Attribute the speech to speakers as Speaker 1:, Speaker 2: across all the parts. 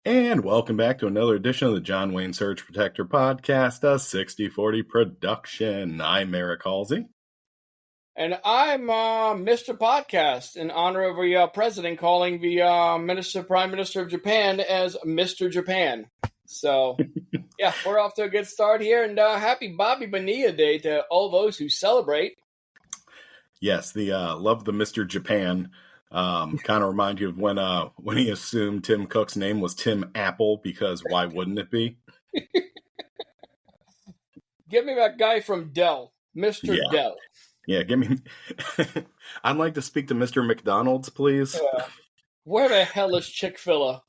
Speaker 1: And welcome back to another edition of the John Wayne Surge Protector Podcast, a 60/40 production. I'm Eric Halsey.
Speaker 2: And I'm Mr. Podcast in honor of the president calling the Prime Minister of Japan as Mr. Japan. So, yeah, we're off to a good start here. And happy Bobby Bonilla Day to all those who celebrate.
Speaker 1: Yes, the love the Mr. Japan. Kind of remind you of when he assumed Tim Cook's name was Tim Apple, because why wouldn't it be?
Speaker 2: Give me that guy from Dell, Mr. Dell.
Speaker 1: Yeah, give me. I'd like to speak to Mr. McDonald's, please.
Speaker 2: Where the hell is Chick-fil-A?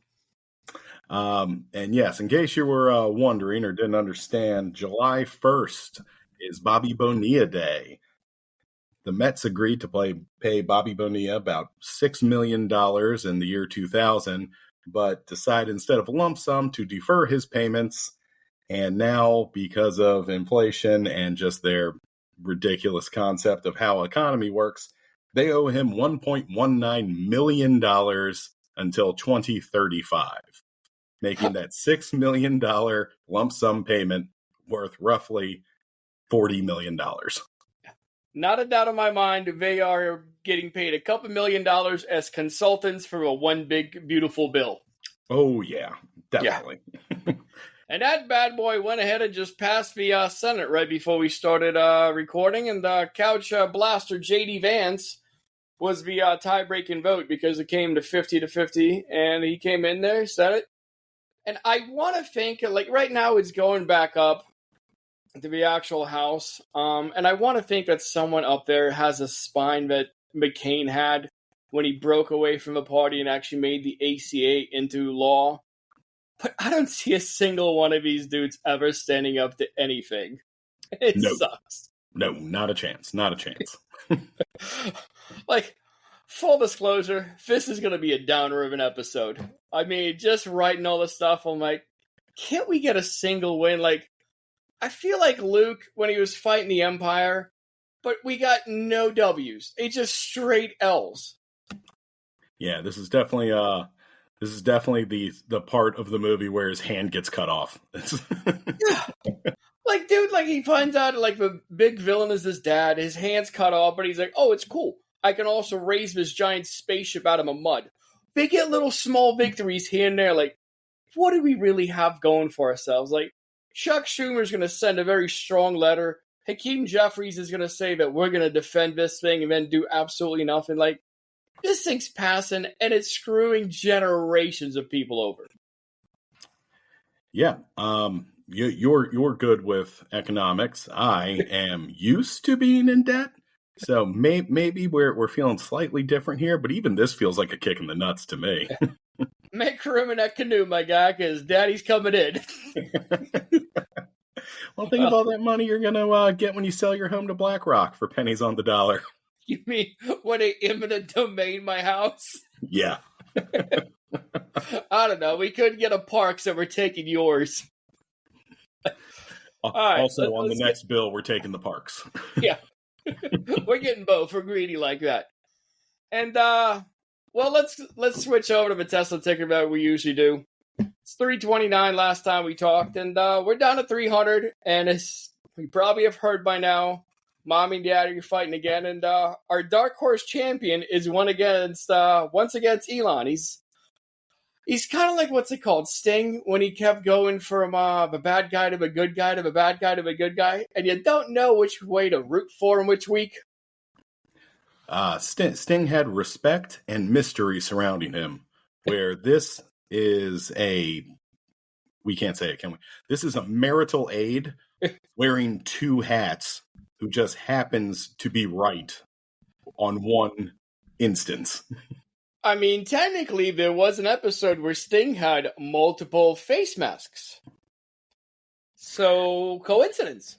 Speaker 1: And yes, in case you were wondering or didn't understand, July 1st is Bobby Bonilla Day. The Mets agreed to pay Bobby Bonilla about $6 million in the year 2000, but decided instead of a lump sum to defer his payments. And now, because of inflation and just their ridiculous concept of how economy works, they owe him $1.19 million until 2035, making that $6 million lump sum payment worth roughly $40 million.
Speaker 2: Not a doubt in my mind, they are getting paid a couple $1 million as consultants for a one big, beautiful bill.
Speaker 1: Oh, yeah, definitely.
Speaker 2: Yeah. And that bad boy went ahead and just passed the Senate right before we started recording, and Couch Blaster J.D. Vance was the tie-breaking vote because it came to 50-50, and he came in there, said it. And I want to think, like, right now it's going back up to the actual House, and I want to think that someone up there has a spine that McCain had when he broke away from the party and actually made the ACA into law. But I don't see a single one of these dudes ever standing up to anything. It sucks.
Speaker 1: No, not a chance. Not a chance.
Speaker 2: Like, full disclosure, this is going to be a downer of an episode. I mean, just writing all this stuff, I'm like, can't we get a single win? Like, I feel like Luke when he was fighting the Empire, but we got no W's. It's just straight L's.
Speaker 1: Yeah, this is definitely the part of the movie where his hand gets cut off.
Speaker 2: Yeah. Like, dude, like, he finds out, like, the big villain is his dad. His hand's cut off, but he's like, oh, it's cool. I can also raise this giant spaceship out of my mud. They get little small victories here and there. Like, what do we really have going for ourselves? Like, Chuck Schumer's going to send a very strong letter. Hakeem Jeffries is going to say that we're going to defend this thing and then do absolutely nothing. Like, this thing's passing, and it's screwing generations of people over.
Speaker 1: Yeah, you're good with economics. I am used to being in debt, so maybe we're feeling slightly different here. But even this feels like a kick in the nuts to me.
Speaker 2: Make room in that canoe, my guy, because Daddy's coming in.
Speaker 1: Well, think of all that money you're gonna get when you sell your home to BlackRock for pennies on the dollar.
Speaker 2: You mean when they eminent domain my house?
Speaker 1: Yeah.
Speaker 2: I don't know. We couldn't get a park, so we're taking yours.
Speaker 1: Also, on the next bill, we're taking the parks.
Speaker 2: Yeah. We're getting both. We're greedy like that. And, well, let's switch over to the Tesla ticker that we usually do. It's 329 last time we talked, and we're down to 300, and as we probably have heard by now, Mommy and Daddy are fighting again, and our dark horse champion is once against Elon. He's kind of like, what's it called, Sting, when he kept going from the bad guy to the good guy to the bad guy to the good guy, and you don't know which way to root for him which week.
Speaker 1: Sting had respect and mystery surrounding him, where this is we can't say it, can we? This is a marital aide wearing two hats who just happens to be right on one instance.
Speaker 2: I mean, technically, there was an episode where Sting had multiple face masks. So, coincidence.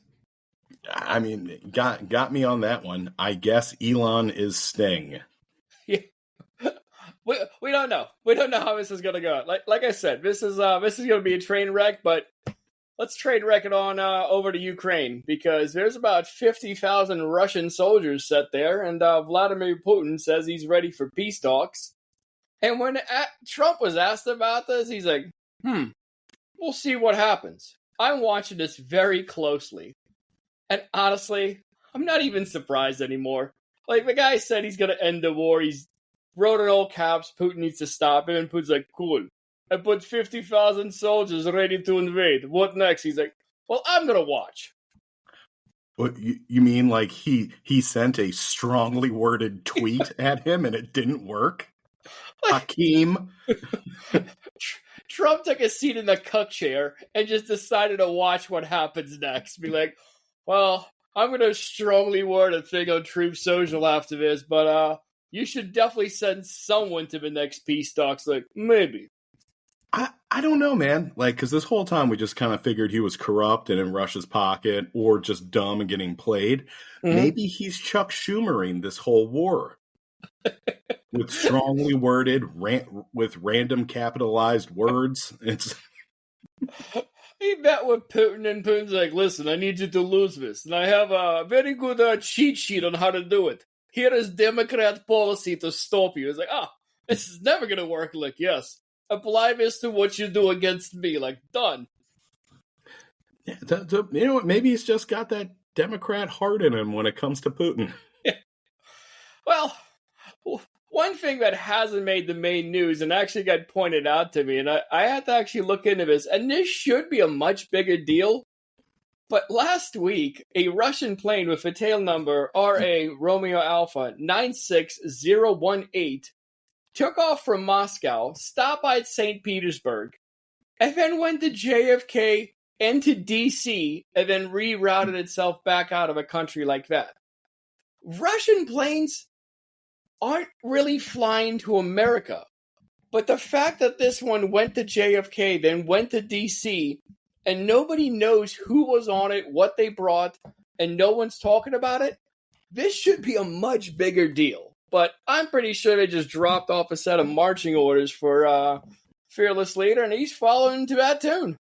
Speaker 1: I mean, got me on that one. I guess Elon is Sting.
Speaker 2: Yeah. We don't know. We don't know how this is going to go. Like I said, this is going to be a train wreck, but let's train wreck it on over to Ukraine, because there's about 50,000 Russian soldiers set there, and Vladimir Putin says he's ready for peace talks. And when Trump was asked about this, he's like, we'll see what happens. I'm watching this very closely. And honestly, I'm not even surprised anymore. Like, the guy said he's going to end the war. He's wrote in all caps, Putin needs to stop him. And Putin's like, cool. I put 50,000 soldiers ready to invade. What next? He's like, well, I'm going to watch.
Speaker 1: What, you mean like he sent a strongly worded tweet at him and it didn't work? Hakeem.
Speaker 2: Trump took a seat in the cuck chair and just decided to watch what happens next. Be like, well, I'm going to strongly word a thing on Truth Social after this, but you should definitely send someone to the next peace talks. Like, maybe.
Speaker 1: I don't know, man. Like, because this whole time we just kind of figured he was corrupt and in Russia's pocket or just dumb and getting played. Mm-hmm. Maybe he's Chuck Schumering this whole war. With strongly worded, with random capitalized words.
Speaker 2: He met with Putin, and Putin's like, listen, I need you to lose this. And I have a very good cheat sheet on how to do it. Here is Democrat policy to stop you. It's like, this is never going to work. Like, yes. Apply this to what you do against me. Like, done.
Speaker 1: Yeah, you know what? Maybe he's just got that Democrat heart in him when it comes to Putin.
Speaker 2: Yeah. Well, one thing that hasn't made the main news and actually got pointed out to me, and I had to actually look into this, and this should be a much bigger deal, but last week, a Russian plane with a tail number RA Romeo Alpha 96018 took off from Moscow, stopped by St. Petersburg, and then went to JFK and to D.C., and then rerouted itself back out of a country like that. Russian planes aren't really flying to America, but the fact that this one went to JFK, then went to D.C., and nobody knows who was on it, what they brought, and no one's talking about it, this should be a much bigger deal. But I'm pretty sure they just dropped off a set of marching orders for Fearless Leader, and he's following to that tune.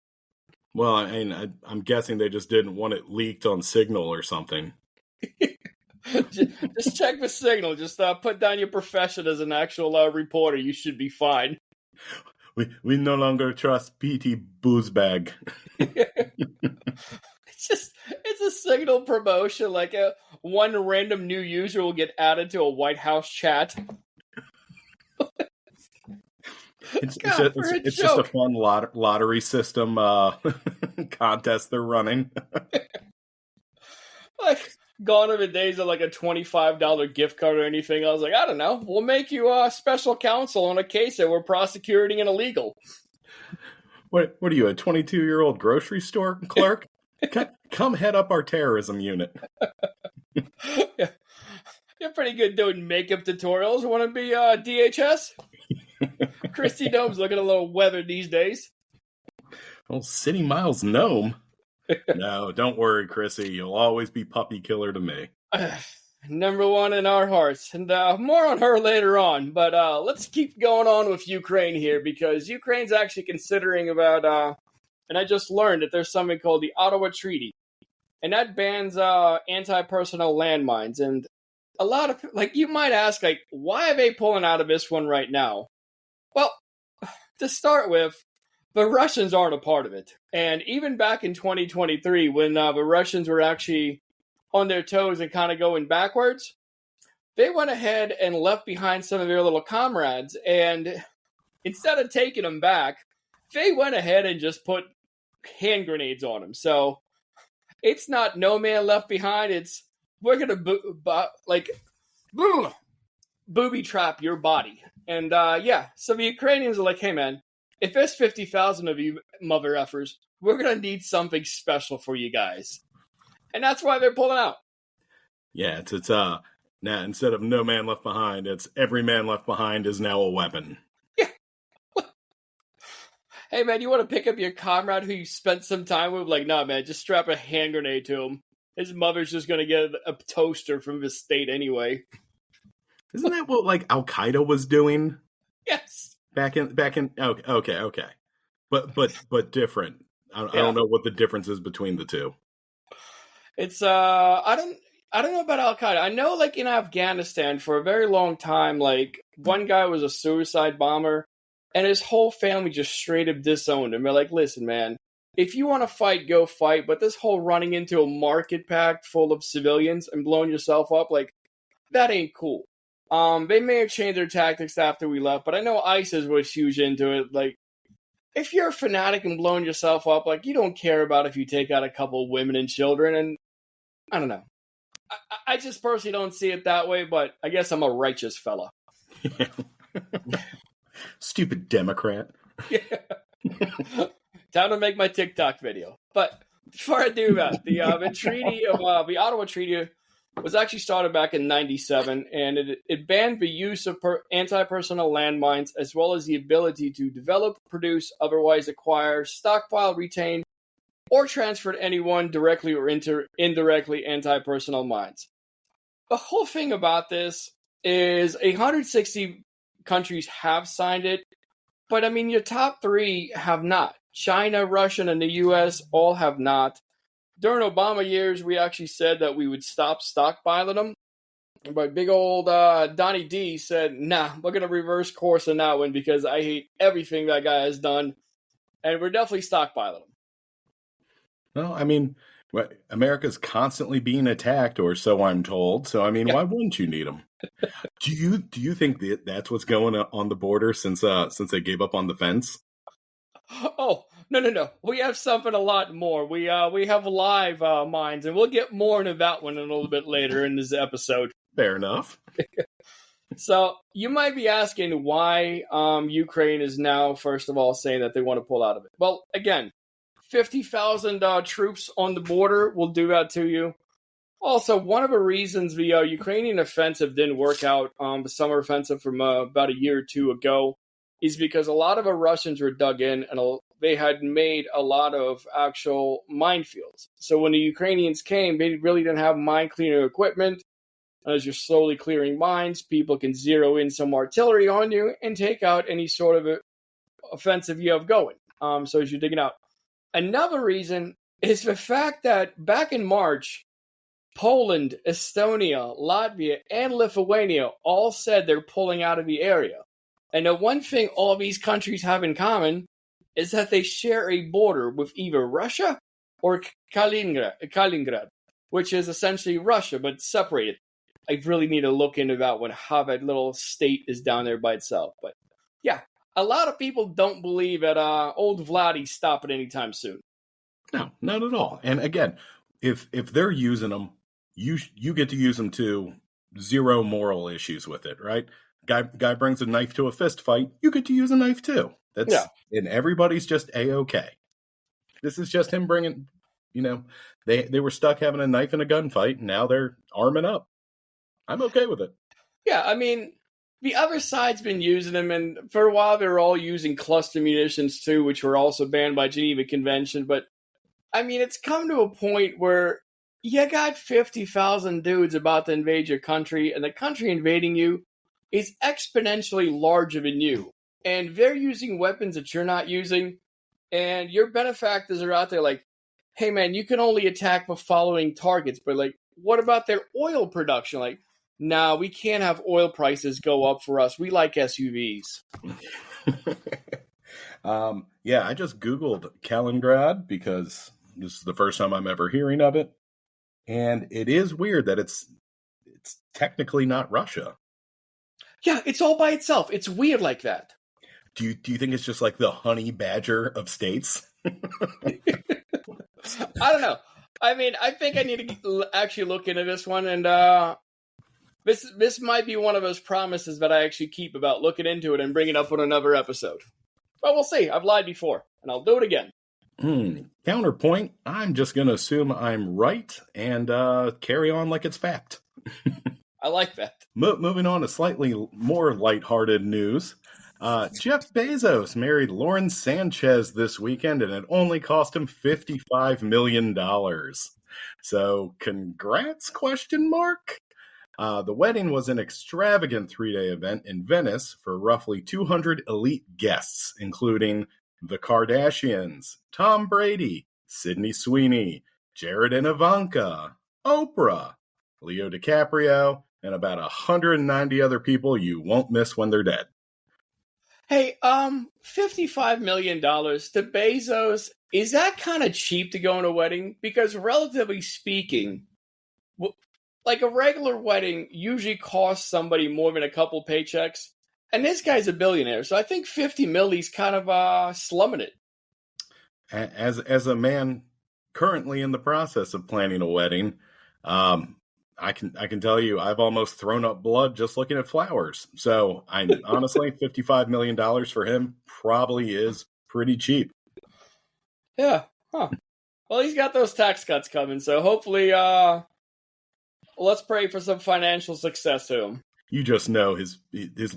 Speaker 1: Well, I mean, I'm guessing they just didn't want it leaked on Signal or something.
Speaker 2: just check the Signal. Just put down your profession as an actual reporter. You should be fine.
Speaker 1: We no longer trust P.T. Boozebag.
Speaker 2: It's a Signal promotion. Like one random new user will get added to a White House chat.
Speaker 1: It's just a fun lottery system contest they're running.
Speaker 2: Like, gone are the days of like a $25 gift card or anything. I was like, I don't know. We'll make you a special counsel on a case that we're prosecuting an illegal.
Speaker 1: What are you, a 22-year-old grocery store clerk? Come head up our terrorism unit.
Speaker 2: Yeah. You're pretty good doing makeup tutorials. Want to be DHS? Christy Dome's looking a little weathered these days.
Speaker 1: Well, City Miles gnome. No, don't worry, Chrissy. You'll always be puppy killer to me.
Speaker 2: Number one in our hearts. And more on her later on. But let's keep going on with Ukraine here, because Ukraine's actually considering about, and I just learned that there's something called the Ottawa Treaty. And that bans anti-personnel landmines. And a lot of, like, you might ask, like, why are they pulling out of this one right now? Well, to start with, the Russians aren't a part of it. And even back in 2023, when the Russians were actually on their toes and kind of going backwards, they went ahead and left behind some of their little comrades. And instead of taking them back, they went ahead and just put hand grenades on them. So it's not no man left behind. It's we're going to booby trap your body. And so the Ukrainians are like, hey, man, if there's 50,000 of you mother effers, we're going to need something special for you guys. And that's why they're pulling out.
Speaker 1: Yeah, it's now instead of no man left behind, it's every man left behind is now a weapon.
Speaker 2: Yeah. Hey, man, you want to pick up your comrade who you spent some time with? Like, nah, man, just strap a hand grenade to him. His mother's just going to get a toaster from the state anyway.
Speaker 1: Isn't that what, like, Al-Qaeda was doing?
Speaker 2: Yes.
Speaker 1: Back in. Okay. But different. I don't know what the difference is between the two.
Speaker 2: It's I don't know about Al-Qaeda. I know, like, in Afghanistan for a very long time, like, one guy was a suicide bomber, And his whole family just straight up disowned him. They're like, listen, man, if you want to fight, go fight. But this whole running into a market packed full of civilians and blowing yourself up, like, that ain't cool. They may have changed their tactics after we left, but I know ISIS was huge into it. Like, if you're a fanatic and blowing yourself up, like, you don't care about if you take out a couple of women and children. And I don't know. I just personally don't see it that way, but I guess I'm a righteous fella.
Speaker 1: Stupid Democrat.
Speaker 2: Time to make my TikTok video. But before I do that, the Ottawa Treaty was actually started back in 1997, and it banned the use of anti-personnel landmines, as well as the ability to develop, produce, otherwise acquire, stockpile, retain, or transfer to anyone directly or indirectly anti-personnel mines. The whole thing about this is 160 countries have signed it, but I mean, your top three have not. China, Russia, and the U.S. all have not. During Obama years, we actually said that we would stop stockpiling them. But big old Donnie D said, nah, we're going to reverse course on that one because I hate everything that guy has done. And we're definitely stockpiling them.
Speaker 1: Well, I mean, America's constantly being attacked, or so I'm told. So, I mean, Why wouldn't you need them? Do you think that's what's going on the border since they gave up on the fence?
Speaker 2: Oh, no. We have something a lot more. We have live mines, and we'll get more into that one a little bit later in this episode.
Speaker 1: Fair enough.
Speaker 2: So you might be asking why Ukraine is now, first of all, saying that they want to pull out of it. Well, again, 50,000 troops on the border will do that to you. Also, one of the reasons the Ukrainian offensive didn't work out, the summer offensive from about a year or two ago, is because a lot of the Russians were dug in and they had made a lot of actual minefields. So when the Ukrainians came, they really didn't have mine clearing equipment. As you're slowly clearing mines, people can zero in some artillery on you and take out any sort of offensive you have going. So as you're digging out. Another reason is the fact that back in March, Poland, Estonia, Latvia, and Lithuania all said they're pulling out of the area. And the one thing all these countries have in common is that they share a border with either Russia or Kaliningrad, which is essentially Russia, but separated. I really need to look into that one, how that little state is down there by itself. But yeah, a lot of people don't believe that old Vladdy's stopping anytime soon.
Speaker 1: No, not at all. And again, if they're using them, you get to use them too. Zero moral issues with it, right? Guy brings a knife to a fist fight, you get to use a knife too. And everybody's just A-okay. This is just him bringing, they were stuck having a knife in a gunfight, and now they're arming up. I'm okay with it. Yeah,
Speaker 2: I mean, the other side's been using them, and for a while they were all using cluster munitions too, which were also banned by Geneva Convention. But, I mean, it's come to a point where you got 50,000 dudes about to invade your country, and the country invading you is exponentially larger than you. And they're using weapons that you're not using, and your benefactors are out there like, hey, man, you can only attack the following targets, but, like, what about their oil production? Like, nah, we can't have oil prices go up for us. We like SUVs.
Speaker 1: I just Googled Kaliningrad because this is the first time I'm ever hearing of it. And it is weird that it's technically not Russia.
Speaker 2: Yeah, it's all by itself. It's weird like that.
Speaker 1: Do you think it's just like the honey badger of states?
Speaker 2: I don't know. I mean, I think I need to actually look into this one, and this might be one of those promises that I actually keep about looking into it and bringing it up on another episode. But we'll see. I've lied before, and I'll do it again.
Speaker 1: Counterpoint, I'm just going to assume I'm right and carry on like it's fact.
Speaker 2: I like that.
Speaker 1: Moving on to slightly more lighthearted news. Jeff Bezos married Lauren Sanchez this weekend, and it only cost him $55 million. So, congrats, ? The wedding was an extravagant 3-day event in Venice for roughly 200 elite guests, including the Kardashians, Tom Brady, Sydney Sweeney, Jared and Ivanka, Oprah, Leo DiCaprio, and about 190 other people you won't miss when they're dead.
Speaker 2: Hey, $55 million to Bezos, is that kind of cheap to go on a wedding? Because relatively speaking, like a regular wedding usually costs somebody more than a couple paychecks. And this guy's a billionaire, so I think 50 milli's kind of slumming it.
Speaker 1: As a man currently in the process of planning a wedding, I can tell you I've almost thrown up blood just looking at flowers. So I'm honestly $55 million for him probably is pretty cheap.
Speaker 2: Yeah. Huh. Well, he's got those tax cuts coming, so hopefully, let's pray for some financial success to him.
Speaker 1: You just know his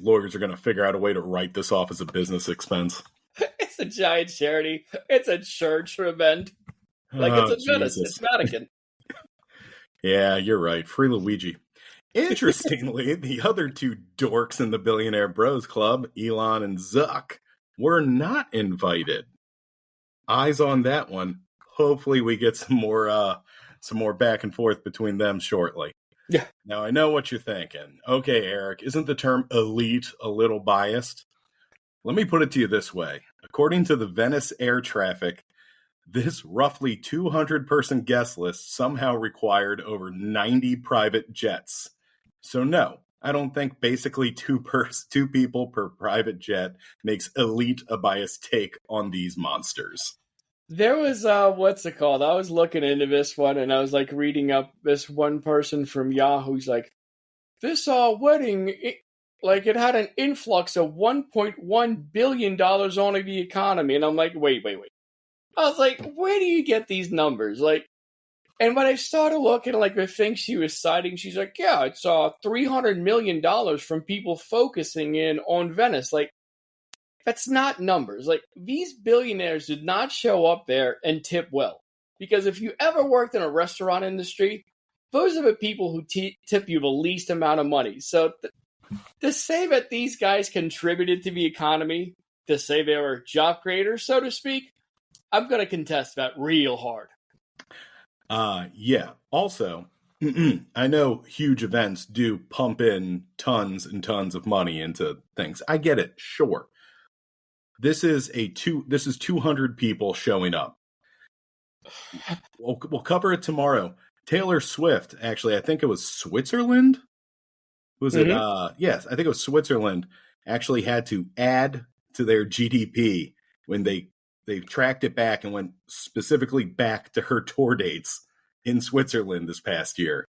Speaker 1: lawyers are going to figure out a way to write this off as a business expense.
Speaker 2: It's a giant charity. It's a church event. Like, it's a Venice. It's Vatican.
Speaker 1: Yeah, you're right. Free Luigi. Interestingly, the other two dorks in the Billionaire Bros Club, Elon and Zuck, were not invited. Eyes on that one. Hopefully we get some more back and forth between them shortly.
Speaker 2: Yeah.
Speaker 1: Now, I know what you're thinking. Okay, Eric, isn't the term elite a little biased? Let me put it to you this way. According to the Venice air traffic, this roughly 200-person guest list somehow required over 90 private jets. So no, I don't think basically two people per private jet makes elite a biased take on these monsters.
Speaker 2: There was, what's it called? I was looking into this one, and I was, like, reading up this one person from Yahoo's like, this wedding, it had an influx of $1.1 billion onto the economy. And I'm like, wait. I was like, where do you get these numbers? Like, and when I started looking at, like, the things she was citing, she's like, yeah, it's $300 million from people focusing in on Venice. Like, that's not numbers. Like, these billionaires did not show up there and tip well. Because if you ever worked in a restaurant industry, those are the people who tip you the least amount of money. So to say that these guys contributed to the economy, to say they were job creators, so to speak, I'm going to contest that real hard.
Speaker 1: Yeah. Also, I know huge events do pump in tons and tons of money into things. I get it. Sure. This is 200 people showing up. We'll cover it tomorrow. Taylor Swift, actually, I think it was Switzerland. Was it? Yes, I think it was Switzerland. Actually, had to add to their GDP when they tracked it back and went specifically back to her tour dates in Switzerland this past year.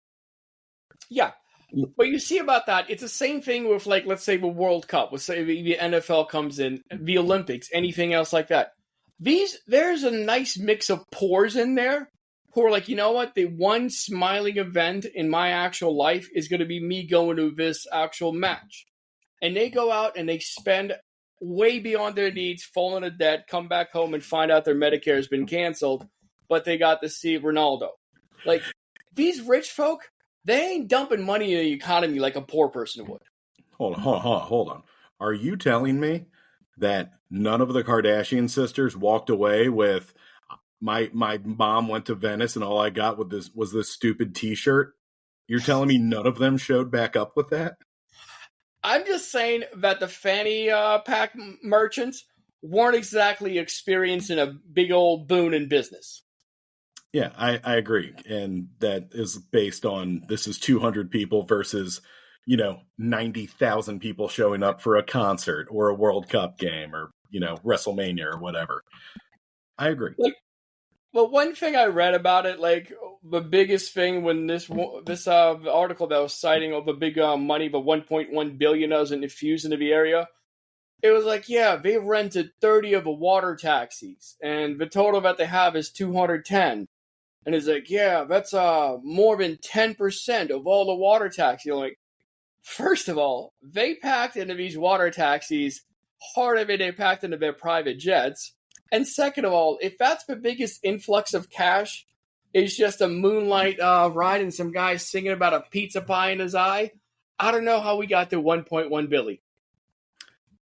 Speaker 2: Yeah. But you see about that, it's the same thing with, like, let's say the World Cup, let's say the NFL comes in, the Olympics, anything else like that. There's a nice mix of poors in there who are like, you know what, the one smiling event in my actual life is going to be me going to this actual match. And they go out and they spend way beyond their needs, fall into debt, come back home and find out their Medicare has been canceled, but they got to see Ronaldo. Like, these rich folk, they ain't dumping money in the economy like a poor person would.
Speaker 1: Hold on. Are you telling me that none of the Kardashian sisters walked away with my mom went to Venice and all I got was this stupid T-shirt? You're telling me none of them showed back up with that?
Speaker 2: I'm just saying that the fanny pack merchants weren't exactly experiencing a big old boon in business.
Speaker 1: Yeah, I agree. And that is based on this is 200 people versus, 90,000 people showing up for a concert or a World Cup game or, WrestleMania or whatever. I agree.
Speaker 2: Well, one thing I read about it, like the biggest thing when this article that was citing all the big money, the 1.1 billion that was infused into the area, it was like, yeah, they rented 30 of the water taxis, and the total that they have is 210. And it's like, yeah, that's more than 10% of all the water taxis. You're like, first of all, they packed into these water taxis, part of it they packed into their private jets. And second of all, if that's the biggest influx of cash, is just a moonlight ride and some guy singing about a pizza pie in his eye, I don't know how we got to 1.1 billion.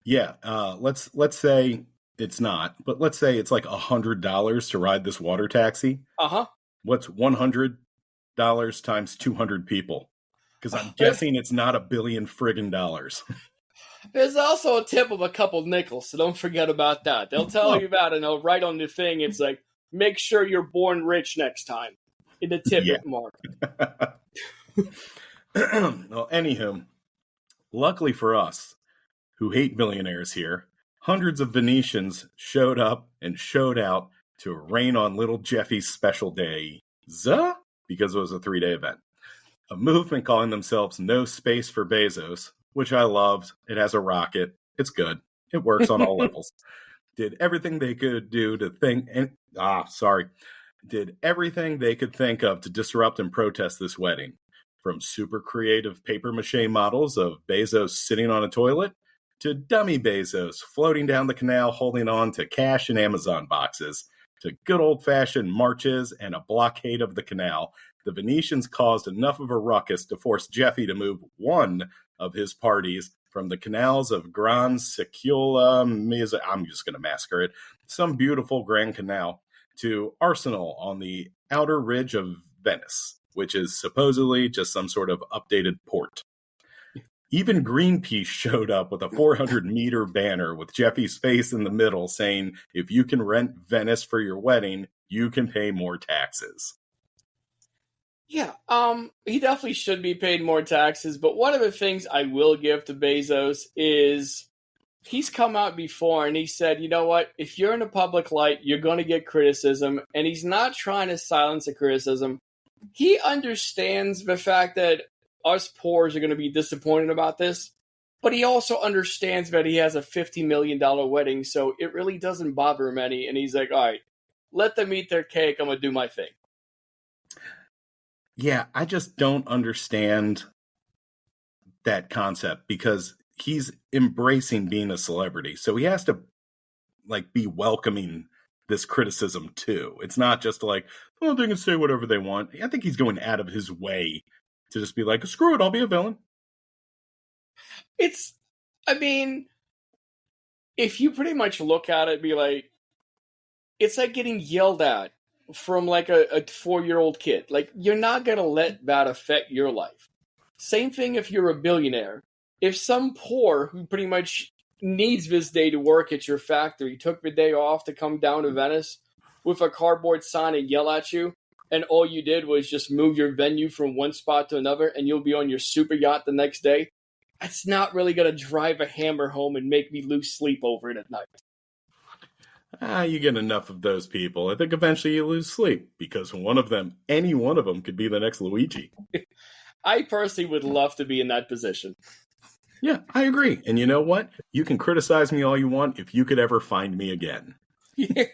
Speaker 2: Yeah,
Speaker 1: let's say it's not, but let's say it's like $100 to ride this water taxi.
Speaker 2: Uh-huh.
Speaker 1: What's $100 times 200 people? Because I'm guessing it's not $1 billion friggin' dollars.
Speaker 2: There's also a tip of a couple nickels, so don't forget about that. They'll tell you about it, and right on the thing, it's like, make sure you're born rich next time in the tip mark.
Speaker 1: Well, anywho, luckily for us, who hate millionaires here, hundreds of Venetians showed up and showed out to rain on little Jeffy's special day, because it was a 3-day event. A movement calling themselves No Space for Bezos, which I loved. It has a rocket. It's good. It works on all levels. Did everything they could do to did everything they could think of to disrupt and protest this wedding. From super creative paper mache models of Bezos sitting on a toilet to dummy Bezos floating down the canal holding on to cash and Amazon boxes, to good old-fashioned marches and a blockade of the canal, the Venetians caused enough of a ruckus to force Jeffy to move one of his parties from the canals of Gran Secula, I'm just going to massacre it, some beautiful Grand Canal, to Arsenal on the outer ridge of Venice, which is supposedly just some sort of updated port. Even Greenpeace showed up with a 400-meter banner with Jeffy's face in the middle saying, if you can rent Venice for your wedding, you can pay more taxes.
Speaker 2: Yeah, he definitely should be paid more taxes, but one of the things I will give to Bezos is he's come out before and he said, you know what, if you're in a public light, you're going to get criticism, and he's not trying to silence the criticism. He understands the fact that us poors are going to be disappointed about this, but he also understands that he has a $50 million wedding, so it really doesn't bother him any, and he's like, all right, let them eat their cake, I'm going to do my thing.
Speaker 1: Yeah, I just don't understand that concept because he's embracing being a celebrity. So he has to be welcoming this criticism too. It's not just like, well, they can say whatever they want. I think he's going out of his way to just be like, screw it, I'll be a villain.
Speaker 2: If you pretty much look at it, be like, it's like getting yelled at from like a 4-year-old kid. Like, you're not going to let that affect your life. Same thing if you're a billionaire. If some poor who pretty much needs this day to work at your factory took the day off to come down to Venice with a cardboard sign and yell at you, and all you did was just move your venue from one spot to another and you'll be on your super yacht the next day, that's not really going to drive a hammer home and make me lose sleep over it at night.
Speaker 1: You get enough of those people. I think eventually you lose sleep because any one of them could be the next Luigi.
Speaker 2: I personally would love to be in that position.
Speaker 1: Yeah, I agree. And you know what? You can criticize me all you want if you could ever find me again.
Speaker 2: Yeah.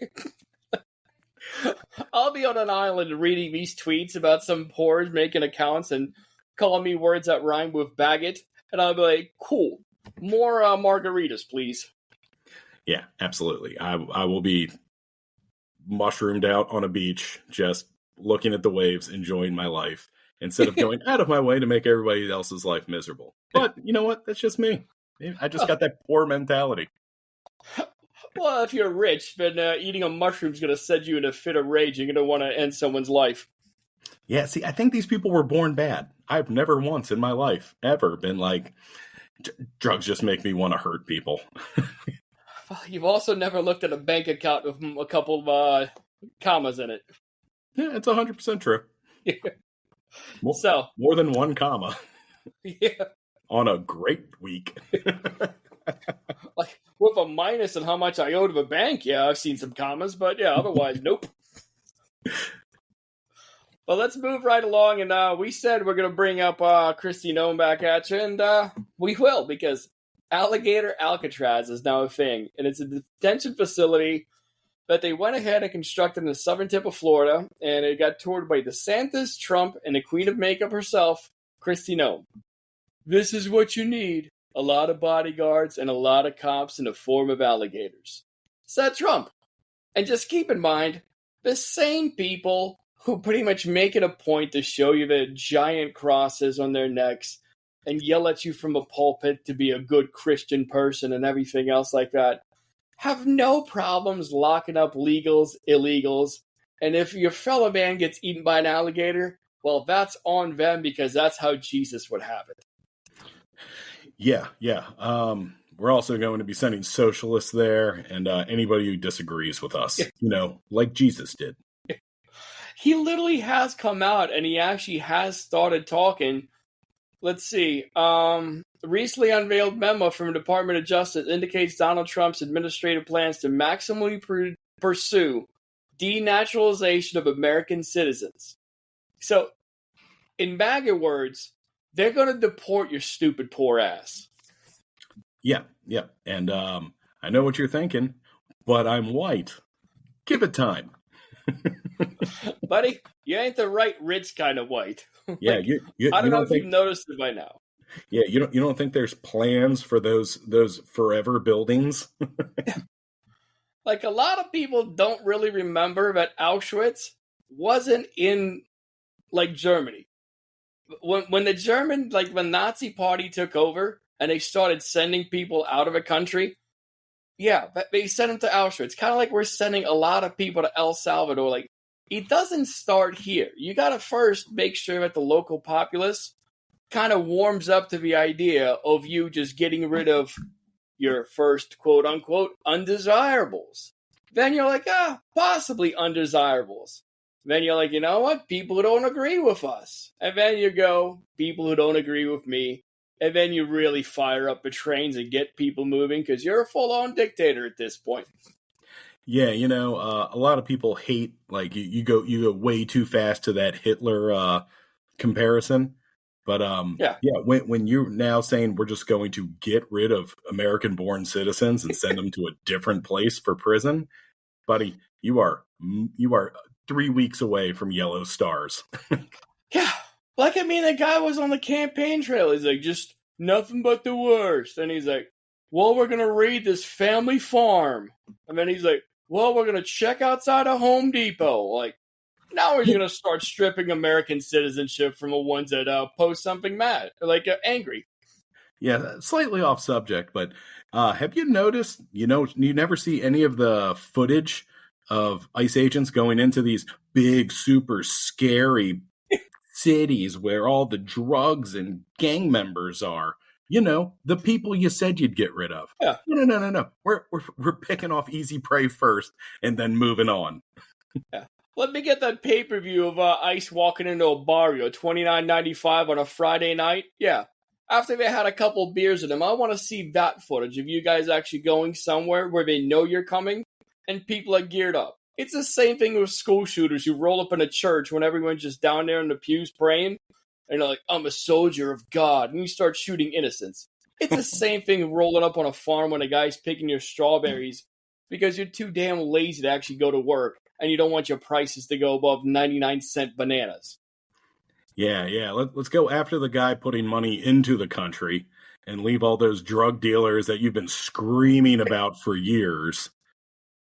Speaker 2: I'll be on an island reading these tweets about some poors making accounts and calling me words that rhyme with baguette. And I'll be like, cool. More margaritas, please.
Speaker 1: Yeah, absolutely. I will be mushroomed out on a beach, just looking at the waves, enjoying my life, instead of going out of my way to make everybody else's life miserable. But you know what? That's just me. I just got that poor mentality.
Speaker 2: Well, if you're rich, then eating a mushroom is going to send you in a fit of rage. You're going to want to end someone's life.
Speaker 1: Yeah, see, I think these people were born bad. I've never once in my life ever been like, drugs just make me want to hurt people.
Speaker 2: You've also never looked at a bank account with a couple of commas in it.
Speaker 1: Yeah, it's 100% true.
Speaker 2: Yeah.
Speaker 1: More than one comma.
Speaker 2: Yeah.
Speaker 1: On a great week.
Speaker 2: Like, with a minus in how much I owe to the bank, yeah, I've seen some commas, but yeah, otherwise, nope. Well, let's move right along, and we said we're going to bring up Kristi Noem back at you, and we will, because Alligator Alcatraz is now a thing, and it's a detention facility that they went ahead and constructed in the southern tip of Florida, and it got toured by DeSantis, Trump, and the Queen of Makeup herself, Kristi Noem. This is what you need. A lot of bodyguards and a lot of cops in the form of alligators, said Trump. And just keep in mind, the same people who pretty much make it a point to show you the giant crosses on their necks and yell at you from a pulpit to be a good Christian person and everything else like that, have no problems locking up legals, illegals, and if your fellow man gets eaten by an alligator, well, that's on them because that's how Jesus would have it.
Speaker 1: Yeah, yeah. We're also going to be sending socialists there, and anybody who disagrees with us, like Jesus did.
Speaker 2: He literally has come out and he actually has started talking. Let's see. Recently unveiled memo from the Department of Justice indicates Donald Trump's administrative plans to maximally pursue denaturalization of American citizens. So, in MAGA words, they're going to deport your stupid poor ass.
Speaker 1: Yeah, yeah. And I know what you're thinking, but I'm white. Give it time.
Speaker 2: Buddy, you ain't the right rich kind of white.
Speaker 1: Yeah,
Speaker 2: I don't know if you've noticed it by now.
Speaker 1: Yeah, you don't think there's plans for those forever buildings?
Speaker 2: Like, a lot of people don't really remember that Auschwitz wasn't in, like, Germany. When the German, like, when Nazi Party took over and they started sending people out of a country, yeah, they sent them to Auschwitz. Kind of like we're sending a lot of people to El Salvador. Like, it doesn't start here. You got to first make sure that the local populace kind of warms up to the idea of you just getting rid of your first quote-unquote undesirables. Then you're like, possibly undesirables. Then you're like, you know what? People who don't agree with us. And then you go, people who don't agree with me. And then you really fire up the trains and get people moving because you're a full-on dictator at this point.
Speaker 1: Yeah, a lot of people hate, like, you go way too fast to that Hitler comparison. But when you're now saying we're just going to get rid of American-born citizens and send them to a different place for prison, buddy, you are 3 weeks away from yellow stars.
Speaker 2: Yeah, like, I mean, the guy was on the campaign trail. He's like, just nothing but the worst. And he's like, well, we're gonna raid this family farm. And then he's like, well, we're gonna check outside a Home Depot. Like, now we're going to start stripping American citizenship from the ones that post something mad, like angry.
Speaker 1: Yeah, slightly off subject, but have you noticed, you never see any of the footage of ICE agents going into these big, super scary cities where all the drugs and gang members are? The people you said you'd get rid of.
Speaker 2: Yeah.
Speaker 1: No. We're picking off easy prey first and then moving on.
Speaker 2: Yeah. Let me get that pay-per-view of ICE walking into a barrio, $29.95 on a Friday night. Yeah. After they had a couple beers in them, I want to see that footage of you guys actually going somewhere where they know you're coming and people are geared up. It's the same thing with school shooters who roll up in a church when everyone's just down there in the pews praying. And they're like, I'm a soldier of God. And you start shooting innocents. It's the same thing rolling up on a farm when a guy's picking your strawberries because you're too damn lazy to actually go to work. And you don't want your prices to go above 99-cent bananas.
Speaker 1: Yeah. Let's go after the guy putting money into the country and leave all those drug dealers that you've been screaming about for years.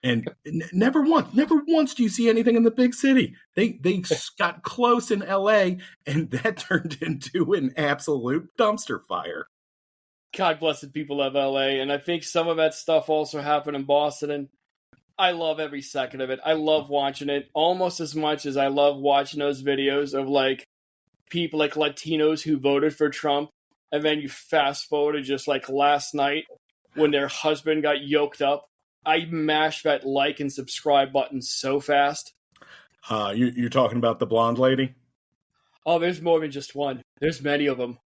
Speaker 1: And never once do you see anything in the big city. They got close in L.A., and that turned into an absolute dumpster fire.
Speaker 2: God bless the people of L.A., and I think some of that stuff also happened in Boston, and I love every second of it. I love watching it almost as much as I love watching those videos of, like, people like Latinos who voted for Trump, and then you fast forward to just like last night when their husband got yoked up. I mashed that like and subscribe button so fast.
Speaker 1: You're talking about the blonde lady?
Speaker 2: Oh, there's more than just one. There's many of them.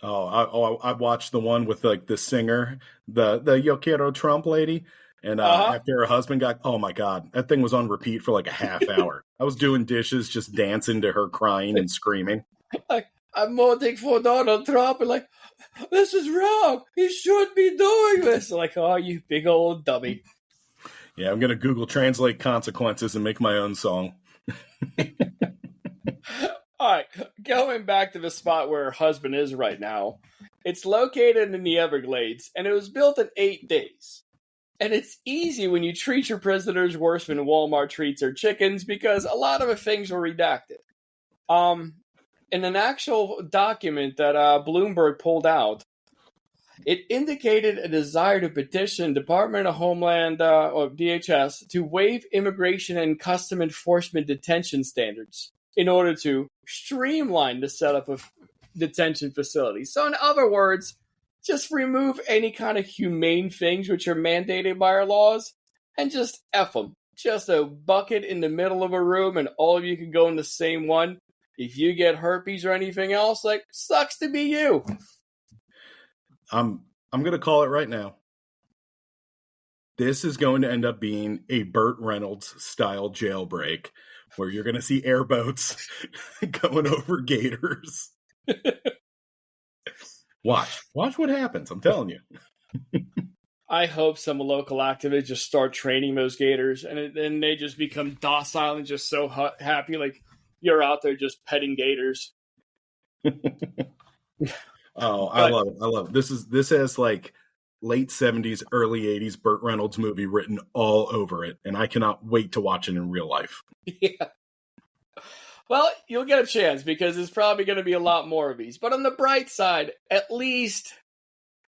Speaker 1: I watched the one with like the singer, the Yo Quiero Trump lady. And after her husband got, oh my God, that thing was on repeat for like a half hour. I was doing dishes, just dancing to her crying and screaming.
Speaker 2: Like, I'm voting for Donald Trump. And like, this is wrong. He shouldn't be doing this. Like, oh, you big old dummy.
Speaker 1: Yeah, I'm going to Google Translate consequences and make my own song.
Speaker 2: All right, going back to the spot where her husband is right now. It's located in the Everglades, and it was built in 8 days. And it's easy when you treat your prisoners worse than Walmart treats their chickens because a lot of the things were redacted. In an actual document that Bloomberg pulled out, it indicated a desire to petition Department of Homeland, or DHS, to waive immigration and custom enforcement detention standards in order to streamline the setup of detention facilities. So in other words, just remove any kind of humane things which are mandated by our laws and just F them. Just a bucket in the middle of a room and all of you can go in the same one. If you get herpes or anything else, like, sucks to be you.
Speaker 1: I'm going to call it right now. This is going to end up being a Burt Reynolds style jailbreak where you're going to see airboats going over gators. Watch what happens. I'm telling you.
Speaker 2: I hope some local activists just start training those gators and then they just become docile and just so happy. Like, you're out there just petting gators.
Speaker 1: Oh, I love it. I love it. This has like late 70s, early 80s Burt Reynolds movie written all over it, and I cannot wait to watch it in real life.
Speaker 2: Yeah. Well, you'll get a chance because there's probably going to be a lot more of these. But on the bright side, at least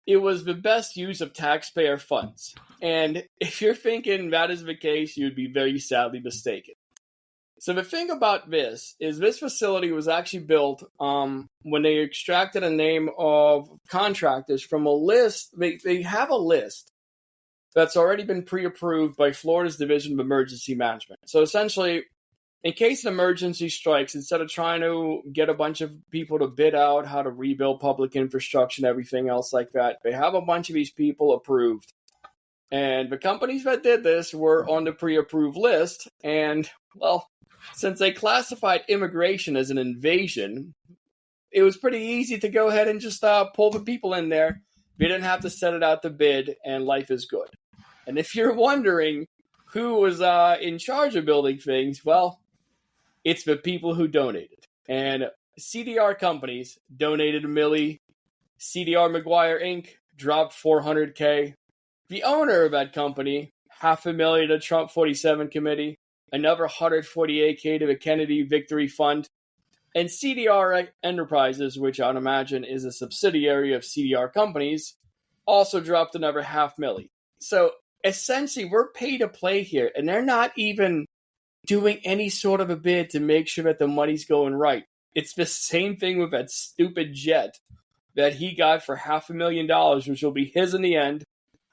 Speaker 2: it was the best use of taxpayer funds. And if you're thinking that is the case, you'd be very sadly mistaken. So the thing about this is this facility was actually built when they extracted a name of contractors from a list. They have a list that's already been pre-approved by Florida's Division of Emergency Management. So essentially, in case an emergency strikes, instead of trying to get a bunch of people to bid out how to rebuild public infrastructure and everything else like that, they have a bunch of these people approved. And the companies that did this were on the pre-approved list. And, well, since they classified immigration as an invasion, it was pretty easy to go ahead and just pull the people in there. We didn't have to set it out to bid, and life is good. And if you're wondering who was in charge of building things, well, it's the people who donated. And CDR companies donated $1 million. CDR McGuire Inc. dropped $400K. The owner of that company, $500,000 to Trump 47 committee. Another $148K to the Kennedy Victory Fund. And CDR Enterprises, which I'd imagine is a subsidiary of CDR companies, also dropped another $500,000. So essentially, we're pay to play here, and they're not even doing any sort of a bid to make sure that the money's going right. It's the same thing with that stupid jet that he got for $500,000, which will be his in the end.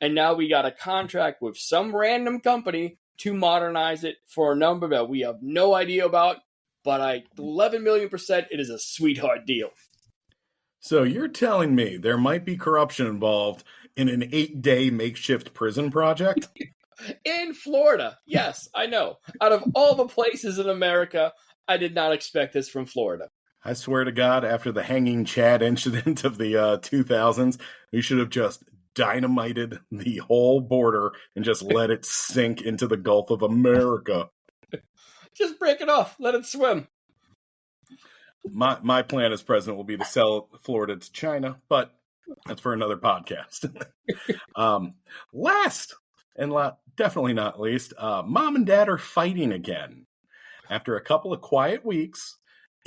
Speaker 2: And now we got a contract with some random company to modernize it for a number that we have no idea about, but 11 million %, it is a sweetheart deal.
Speaker 1: So you're telling me there might be corruption involved in an 8-day makeshift prison project?
Speaker 2: In Florida, yes, I know. Out of all the places in America, I did not expect this from Florida.
Speaker 1: I swear to God, after the hanging Chad incident of the 2000s, we should have just dynamited the whole border and just let it sink into the Gulf of America.
Speaker 2: Just break it off. Let it swim.
Speaker 1: My plan as president will be to sell Florida to China, but that's for another podcast. Last and definitely not least, mom and dad are fighting again. After a couple of quiet weeks,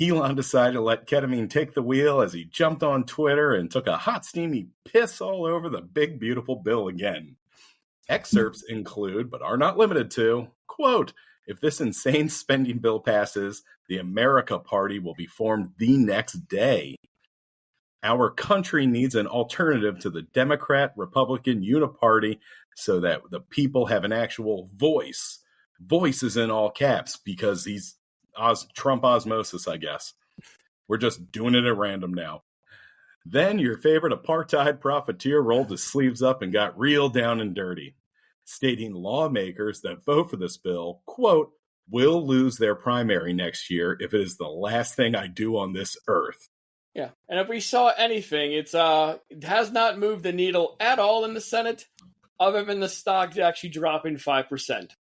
Speaker 1: Elon decided to let ketamine take the wheel as he jumped on Twitter and took a hot, steamy piss all over the big, beautiful bill again. Excerpts include, but are not limited to, quote, "If this insane spending bill passes, the America Party will be formed the next day. Our country needs an alternative to the Democrat, Republican uniparty so that the people have an actual voice." Voice is in all caps because he's Trump osmosis, I guess. We're just doing it at random now. Then your favorite apartheid profiteer rolled his sleeves up and got real down and dirty, stating lawmakers that vote for this bill, quote, "will lose their primary next year if it is the last thing I do on this earth."
Speaker 2: Yeah, and if we saw anything, it has not moved the needle at all in the Senate, other than the stock actually dropping 5%.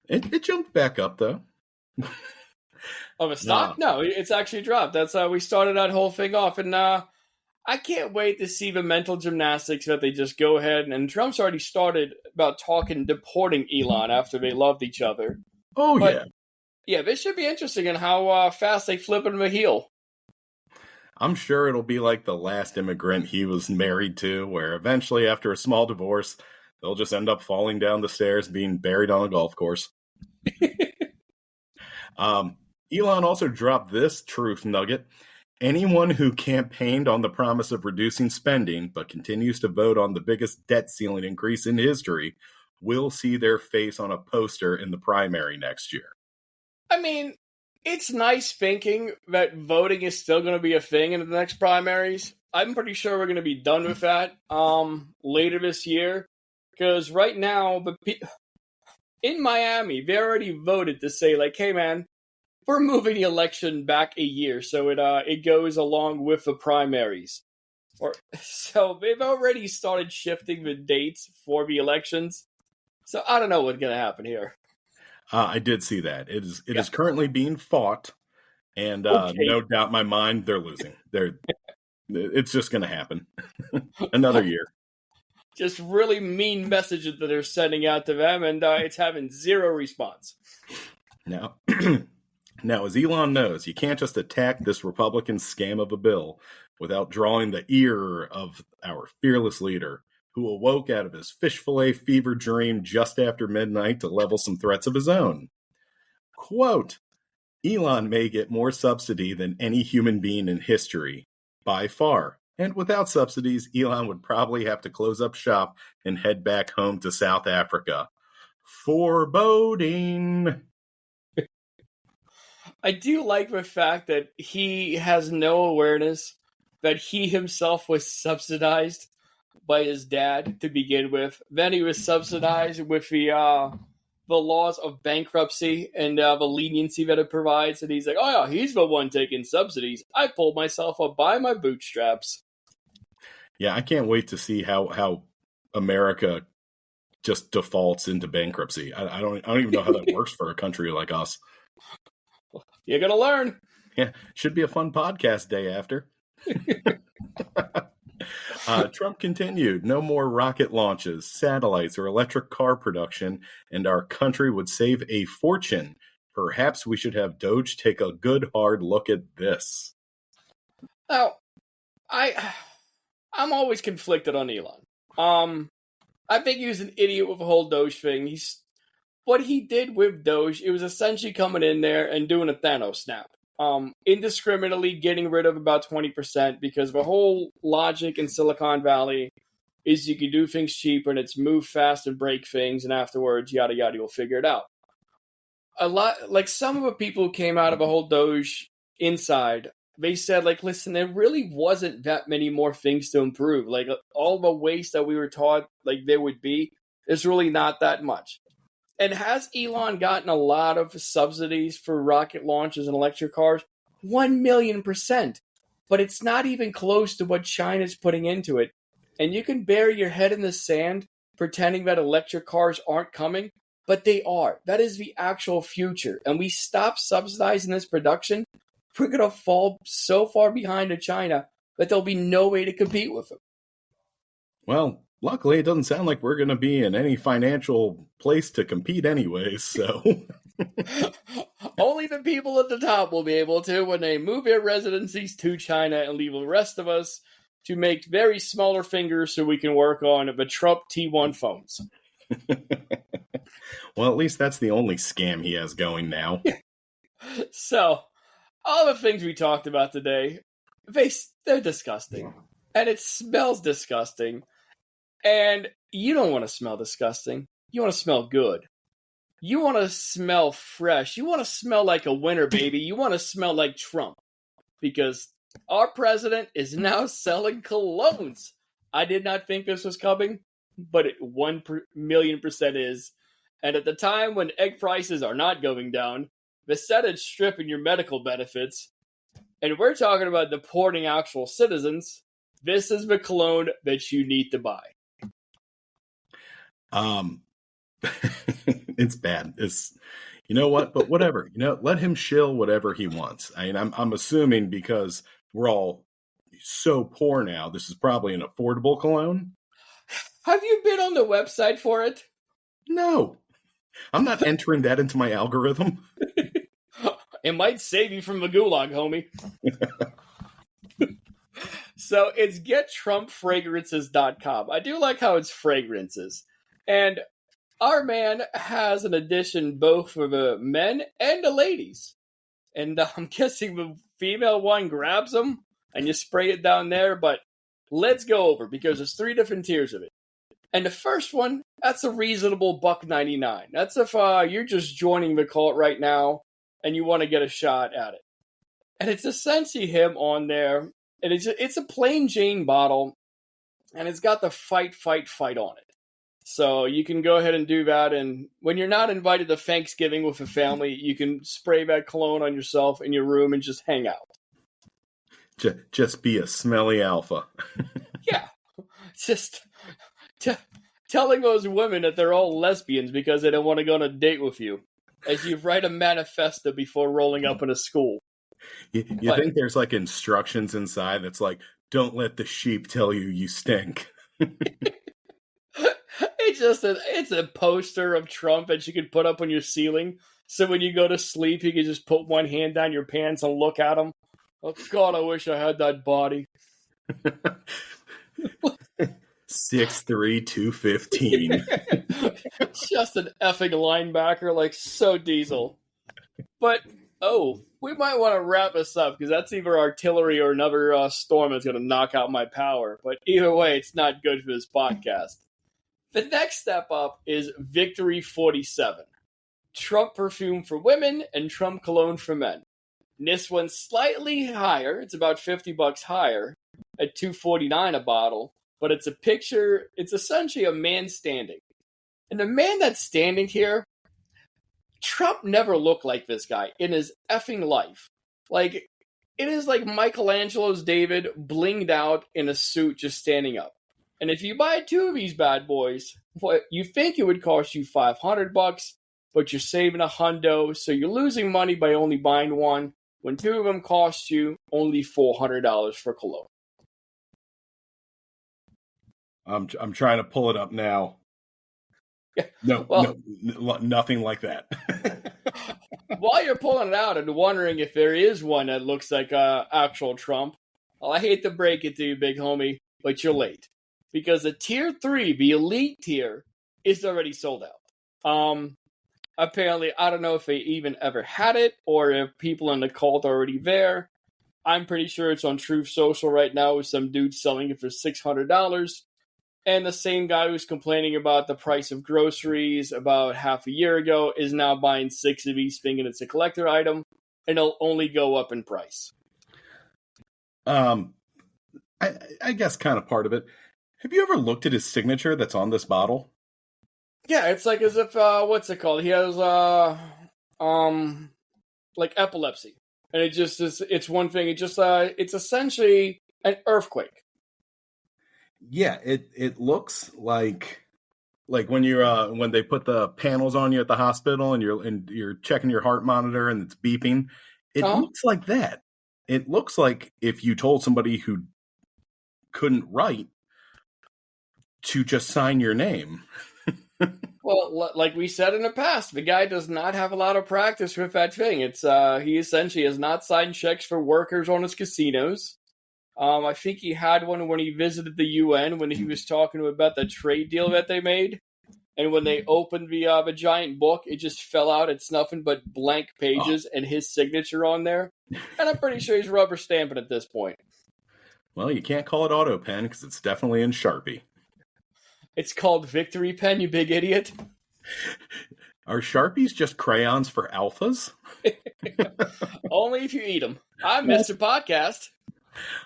Speaker 1: It jumped back up, though.
Speaker 2: Of a stock? No, it's actually dropped. That's how we started that whole thing off. And I can't wait to see the mental gymnastics that they just go ahead. And Trump's already started about deporting Elon after they loved each other.
Speaker 1: Oh,
Speaker 2: but,
Speaker 1: yeah.
Speaker 2: Yeah, this should be interesting in how fast they flip him a heel.
Speaker 1: I'm sure it'll be like the last immigrant he was married to, where eventually, after a small divorce, they'll just end up falling down the stairs, being buried on a golf course. Elon also dropped this truth nugget. Anyone who campaigned on the promise of reducing spending but continues to vote on the biggest debt ceiling increase in history will see their face on a poster in the primary next year.
Speaker 2: I mean, it's nice thinking that voting is still going to be a thing in the next primaries. I'm pretty sure we're going to be done with that later this year. Because right now, in Miami, they already voted to say, like, hey, man, we're moving the election back a year so it goes along with the primaries. So they've already started shifting the dates for the elections. So I don't know what's going to happen here.
Speaker 1: I did see that. It is currently being fought, and no doubt in my mind they're losing. It's just going to happen. Another year.
Speaker 2: Just really mean messages that they're sending out to them, and it's having zero response.
Speaker 1: Now, as Elon knows, you can't just attack this Republican scam of a bill without drawing the ear of our fearless leader, who awoke out of his fish fillet fever dream just after midnight to level some threats of his own. Quote, Elon may get more subsidy than any human being in history, by far. And without subsidies, Elon would probably have to close up shop and head back home to South Africa. Foreboding.
Speaker 2: I do like the fact that he has no awareness that he himself was subsidized by his dad to begin with. Then he was subsidized with the laws of bankruptcy and the leniency that it provides. And he's like, oh yeah, he's the one taking subsidies. I pulled myself up by my bootstraps.
Speaker 1: Yeah, I can't wait to see how America just defaults into bankruptcy. I don't even know how that works for a country like us.
Speaker 2: You're gonna learn.
Speaker 1: Yeah, should be a fun podcast day after. Trump continued, no more rocket launches, satellites, or electric car production, and our country would save a fortune. Perhaps we should have Doge take a good hard look at this.
Speaker 2: Now, I'm always conflicted on Elon. I think he was an idiot with the whole Doge thing. What he did with Doge, it was essentially coming in there and doing a Thanos snap. Indiscriminately getting rid of about 20% because the whole logic in Silicon Valley is you can do things cheaper and it's move fast and break things, and afterwards, yada yada, you'll figure it out. A lot, like some of the people who came out of the whole Doge inside, they said, like, listen, there really wasn't that many more things to improve. Like, all the waste that we were taught, like, there would be, is really not that much. And has Elon gotten a lot of subsidies for rocket launches and electric cars? 1,000,000%. But it's not even close to what China's putting into it. And you can bury your head in the sand pretending that electric cars aren't coming, but they are. That is the actual future. And we stop subsidizing this production, we're going to fall so far behind to China that there'll be no way to compete with them.
Speaker 1: Well, luckily, it doesn't sound like we're going to be in any financial place to compete anyways, so...
Speaker 2: Only the people at the top will be able to when they move their residencies to China and leave the rest of us to make very smaller fingers so we can work on the Trump T1 phones.
Speaker 1: Well, at least that's the only scam he has going now.
Speaker 2: So, all the things we talked about today, they're disgusting. And it smells disgusting. And you don't want to smell disgusting. You want to smell good. You want to smell fresh. You want to smell like a winner, baby. You want to smell like Trump. Because our president is now selling colognes. I did not think this was coming, but it 1,000,000% is. And at the time when egg prices are not going down, the Senate's stripping your medical benefits, and we're talking about deporting actual citizens, this is the cologne that you need to buy.
Speaker 1: It's bad. It's, you know what? But whatever. Let him shill whatever he wants. I mean, I'm assuming because we're all so poor now, this is probably an affordable cologne.
Speaker 2: Have you been on the website for it?
Speaker 1: No. I'm not entering that into my algorithm.
Speaker 2: It might save you from the gulag, homie. So it's gettrumpfragrances.com. I do like how it's fragrances. And our man has an edition both for the men and the ladies. And I'm guessing the female one grabs them and you spray it down there. But let's go over, because there's 3 different tiers of it. And the first one, that's a reasonable $1.99. That's if you're just joining the cult right now and you want to get a shot at it. And it's essentially him on there. And it's a plain Jane bottle. And it's got the fight on it. So you can go ahead and do that. And when you're not invited to Thanksgiving with a family, you can spray that cologne on yourself in your room and just hang out.
Speaker 1: Just be a smelly alpha.
Speaker 2: Yeah. Just telling those women that they're all lesbians because they don't want to go on a date with you, as you write a manifesto before rolling up in a school.
Speaker 1: You think there's like instructions inside that's like, don't let the sheep tell you stink.
Speaker 2: It's a poster of Trump that you could put up on your ceiling. So when you go to sleep, you can just put one hand down your pants and look at him. Oh, God, I wish I had that body.
Speaker 1: 6'3", 215.
Speaker 2: Just an effing linebacker, like so diesel. But, we might want to wrap this up, because that's either artillery or another storm that's going to knock out my power. But either way, it's not good for this podcast. The next step up is Victory 47. Trump perfume for women and Trump cologne for men. And this one's slightly higher. It's about $50 higher at $2.49 a bottle. But it's a picture. It's essentially a man standing. And the man that's standing here, Trump never looked like this guy in his effing life. Like, it is like Michelangelo's David blinged out in a suit just standing up. And if you buy 2 of these bad boys, what you think it would cost you $500, but you're saving $100, so you're losing money by only buying one, when 2 of them cost you only $400 for cologne.
Speaker 1: I'm trying to pull it up now. No, nothing like that.
Speaker 2: While you're pulling it out and wondering if there is one that looks like actual Trump, well, I hate to break it to you, big homie, but you're late. Because the tier 3, the elite tier, is already sold out. Apparently, I don't know if they even ever had it, or if people in the cult are already there. I'm pretty sure it's on Truth Social right now with some dude selling it for $600. And the same guy who's complaining about the price of groceries about half a year ago is now buying 6 of these, thinking it's a collector item, and it'll only go up in price.
Speaker 1: I guess kind of part of it. Have you ever looked at his signature that's on this bottle?
Speaker 2: Yeah, it's like as if, what's it called? He has, like epilepsy. And it just is, it's one thing. It just, it's essentially an earthquake.
Speaker 1: Yeah, it looks like when you're when they put the panels on you at the hospital and you're checking your heart monitor and it's beeping. It looks like that. It looks like if you told somebody who couldn't write to just sign your name.
Speaker 2: Well, like we said in the past, the guy does not have a lot of practice with that thing. It's he essentially has not signed checks for workers on his casinos. I think he had one when he visited the UN when he was talking about the trade deal that they made. And when they opened the giant book, it just fell out. It's nothing but blank pages and his signature on there. And I'm pretty sure he's rubber stamping at this point.
Speaker 1: Well, you can't call it auto pen because it's definitely in Sharpie.
Speaker 2: It's called Victory Pen, you big idiot.
Speaker 1: Are Sharpies just crayons for alphas?
Speaker 2: Only if you eat them. I'm Mr. Podcast.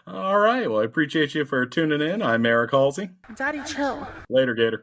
Speaker 1: All right. Well, I appreciate you for tuning in. I'm Eric Halsey.
Speaker 3: Daddy, chill.
Speaker 1: Later, Gator.